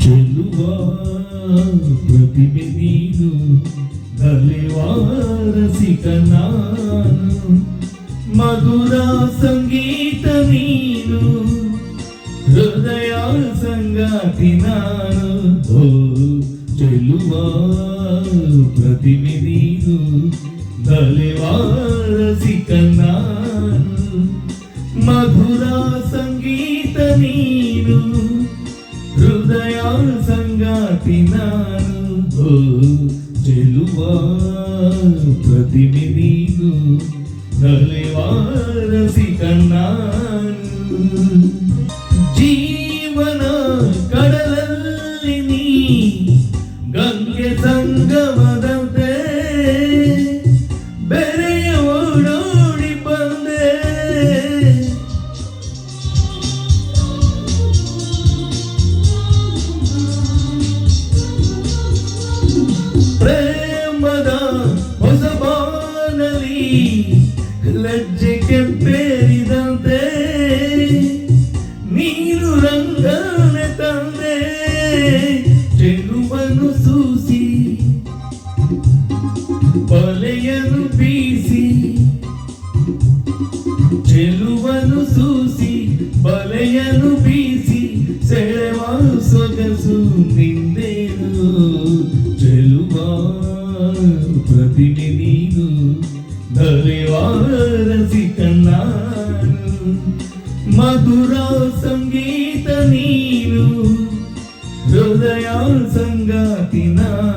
ಚೆಲುವಾ ಪ್ರತಿಮೆ ನೀನು ನಲಿವಾರಸಿಕ ನಾನು ಮಧುರ ಸಂಗೀತ ನೀನು ಹೃದಯ ಸಂಗಾತಿ ನಾನು ಓ ಚೆಲುವಾ ಪ್ರತಿಮೆ ನೀನು ನಲಿವಾರಸಿಕ ನಾನು ಮಧುರ ಸಂಗೀತ ನೀನು ಹೃದಯ ಸಂಗಾತಿ ನಾನು ಓ ಚೆಲುವಾ ಪ್ರತಿಮೆ ನೀನು ನಲಿವಾರಸಿಕ ನಾನು ಜೀವನ ಕಡಲಲ್ಲಿ ನೀ ಗಂಗೆ ಸಂಗಮದಂತೆ ಬೆರೆಯ ಓಡೋಡಿ ಬಂದೆ ಪ್ರೇಮದ ಹೊಸ ಬಾನಲಿ ಲಜ್ಜೆ ಕೆಂಪೇರಿದಂತೆ ನೀನು ರಂಗನೆ ತಂದೆ ಚೆಲುವನ್ನು ಸೂಸಿ ಬಲೆಯನ್ನು ಬೀಸಿ ಚೆಲುವನ್ನು ಸೂಸಿ ಬಲೆಯನ್ನು ಬೀಸಿ ಸೆಳೆವ ಸೊಗಸು ನಿಂದೇನು ಚೆಲುವಾ ಪ್ರತಿಮೆ ನೀನು ನಲಿವಾರಸಿಕ ನಾನು ಮಧುರ ಸಂಗೀತ ನೀನು ಹೃದಯ ಸಂಗಾತಿ ನಾನು